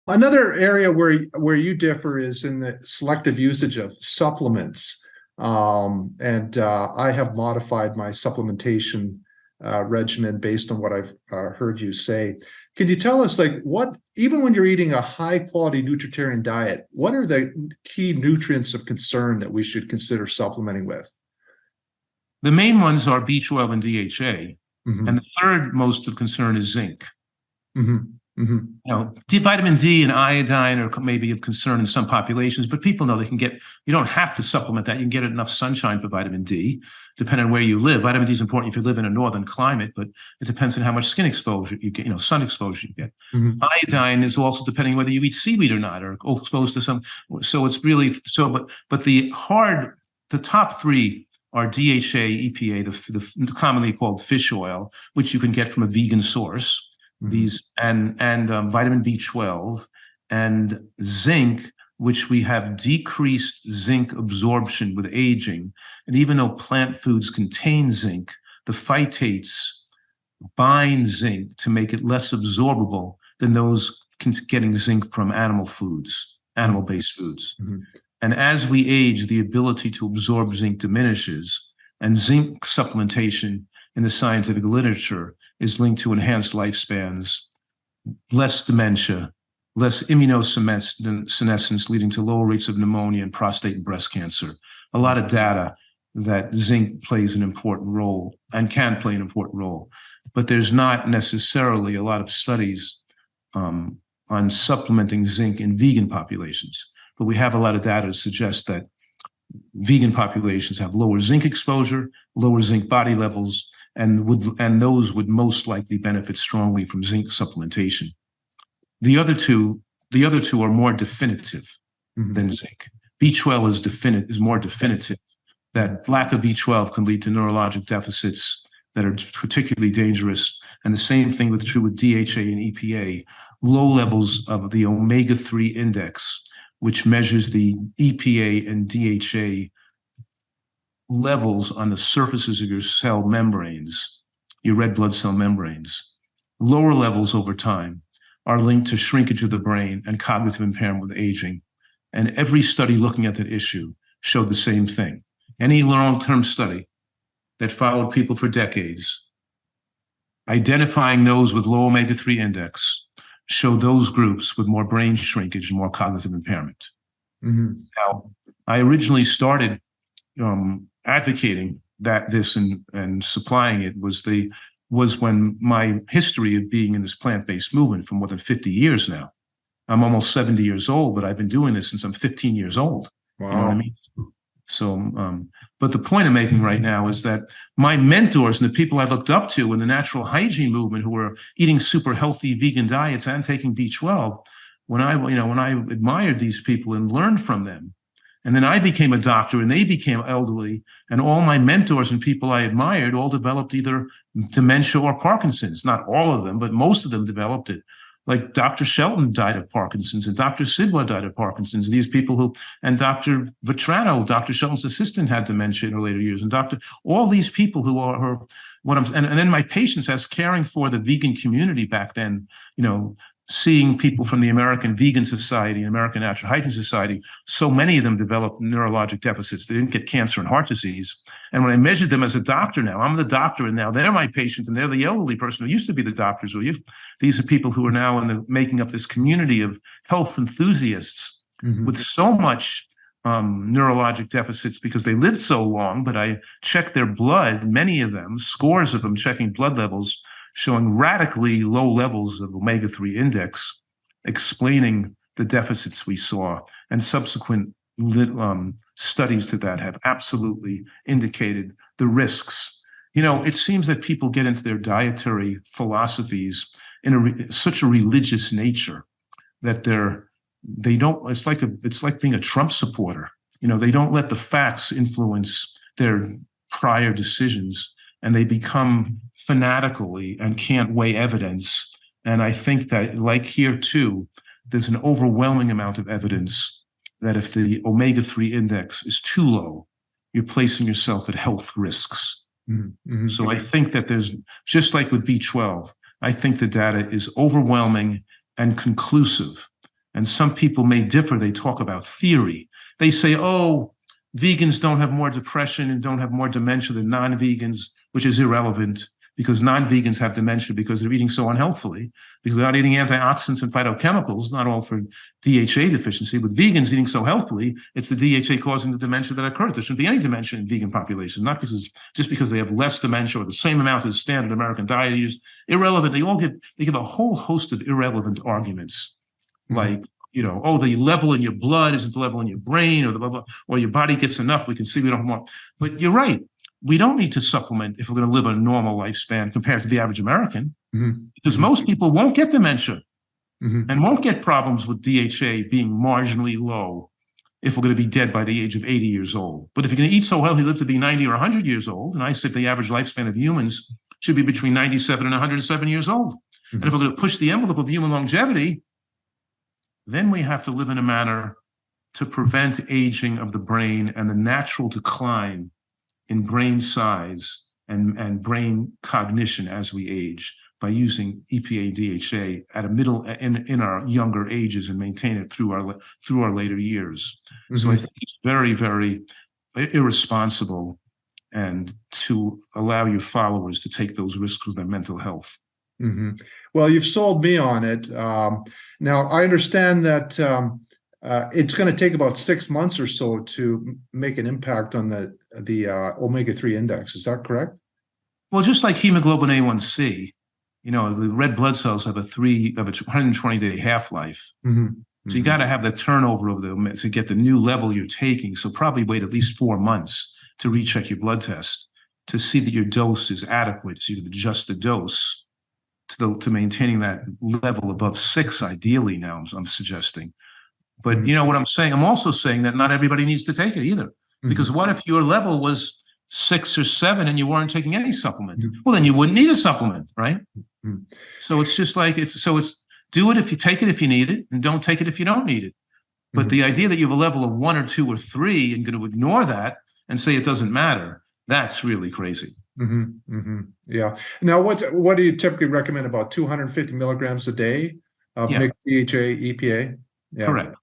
Another area where you differ is in the selective usage of supplements. And I have modified my supplementation regimen based on what I've heard you say. Can you tell us, like, even when you're eating a high quality nutritarian diet, what are the key nutrients of concern that we should consider supplementing with? The main ones are B12 and DHA. Mm-hmm. And the third most of concern is zinc. Mm-hmm. Mm-hmm. You know, vitamin D and iodine are maybe of concern in some populations, but people know you don't have to supplement that. You can get enough sunshine for vitamin D, depending on where you live. Vitamin D is important if you live in a northern climate, but it depends on how much skin exposure you get, sun exposure you get. Mm-hmm. Iodine is also depending whether you eat seaweed or not, or exposed to some. So it's really, but the top three are DHA, EPA, the commonly called fish oil, which you can get from a vegan source. Mm-hmm. These and vitamin B12 and zinc, which we have decreased zinc absorption with aging. And even though plant foods contain zinc, the phytates bind zinc to make it less absorbable than those getting zinc from animal foods, animal-based foods. Mm-hmm. And as we age, the ability to absorb zinc diminishes, and zinc supplementation in the scientific literature is linked to enhanced lifespans, less dementia, less immunosenescence, leading to lower rates of pneumonia and prostate and breast cancer. A lot of data that zinc plays an important role and can play an important role, but there's not necessarily a lot of studies on supplementing zinc in vegan populations. But we have a lot of data to suggest that vegan populations have lower zinc exposure, lower zinc body levels, and those would most likely benefit strongly from zinc supplementation. The other two are more definitive than zinc. B12 is more definitive. That lack of B12 can lead to neurologic deficits that are particularly dangerous. And the same thing was true with DHA and EPA. Low levels of the omega-3 index, which measures the EPA and DHA levels on the surfaces of your cell membranes, your red blood cell membranes. Lower levels over time are linked to shrinkage of the brain and cognitive impairment with aging. And every study looking at that issue showed the same thing. Any long-term study that followed people for decades, identifying those with low omega-3 index, showed those groups with more brain shrinkage and more cognitive impairment. Mm-hmm. Now, I originally started advocating this and supplying it was when my history of being in this plant-based movement for more than 50 years now. I'm almost 70 years old, but I've been doing this since I'm 15 years old. Wow. You know what I mean? So, but the point I'm making right now is that my mentors and the people I looked up to in the natural hygiene movement who were eating super healthy vegan diets and taking B12, when I admired these people and learned from them, and then I became a doctor and they became elderly, and all my mentors and people I admired all developed either dementia or Parkinson's. Not all of them, but most of them developed it. Like Dr. Shelton died of Parkinson's, and Dr. Sidwa died of Parkinson's. These people and Dr. Vetrano, Dr. Shelton's assistant, had dementia in her later years. And all these people who are her, and then my patients, as caring for the vegan community back then, seeing people from the American Vegan Society and American Natural Hygiene Society, so many of them developed neurologic deficits. They didn't get cancer and heart disease. And when I measured them as a doctor now, I'm the doctor, and now they're my patients, and they're the elderly person who used to be the doctors. These are people who are now making up this community of health enthusiasts with so much neurologic deficits because they lived so long. But I checked their blood, many of them, scores of them, checking blood levels, showing radically low levels of omega-3 index, explaining the deficits we saw. And subsequent studies to that have absolutely indicated the risks. It seems that people get into their dietary philosophies in such a religious nature that they don't, it's like being a Trump supporter. They don't let the facts influence their prior decisions, and they become fanatically and can't weigh evidence. And I think that, like here too, there's an overwhelming amount of evidence that if the omega-3 index is too low, you're placing yourself at health risks. Mm-hmm. So I think that there's, just like with B12, I think the data is overwhelming and conclusive and some people may differ. They talk about theory. They say, oh, vegans don't have more depression and don't have more dementia than non-vegans, which is irrelevant, because non-vegans have dementia because they're eating so unhealthily, because they're not eating antioxidants and phytochemicals, not all for DHA deficiency, but vegans eating so healthily, it's the DHA causing the dementia that occurs. There shouldn't be any dementia in vegan populations, not just because they have less dementia or the same amount as standard American diet eaters. Irrelevant. They give a whole host of irrelevant arguments, like, oh, the level in your blood isn't the level in your brain, or the blah, blah, or your body gets enough. We can see we don't have more. But you're right. We don't need to supplement if we're going to live a normal lifespan compared to the average American, because most people won't get dementia and won't get problems with DHA being marginally low if we're going to be dead by the age of 80 years old. But if you're going to eat so healthy, live to be 90 or 100 years old, and I say the average lifespan of humans should be between 97 and 107 years old. And if we're going to push the envelope of human longevity, then we have to live in a manner to prevent aging of the brain and the natural decline in brain size and brain cognition as we age, by using EPA DHA at a middle in our younger ages and maintain it through our later years. So I think it's very, very irresponsible and to allow your followers to take those risks with their mental health. Well, you've sold me on it. Now I understand that it's going to take about 6 months or so to make an impact on the omega-3 index. Is that correct? Well, just like hemoglobin A1C, the red blood cells have a 120-day half-life. So you got to have the turnover of them to get the new level you're taking. So probably wait at least 4 months to recheck your blood test to see that your dose is adequate. So you can adjust the dose to maintaining that level above 6, ideally. Now I'm suggesting. But what I'm saying, I'm also saying that not everybody needs to take it either. Because what if your level was 6 or 7 and you weren't taking any supplement? Well, then you wouldn't need a supplement, right? So it's just like, it's do it if you take it if you need it, and don't take it if you don't need it. But the idea that you have a level of 1 or 2 or 3 and going to ignore that and say it doesn't matter, that's really crazy. Yeah. Now, what do you typically recommend? About 250 milligrams a day of mixed DHA EPA? Yeah. Correct.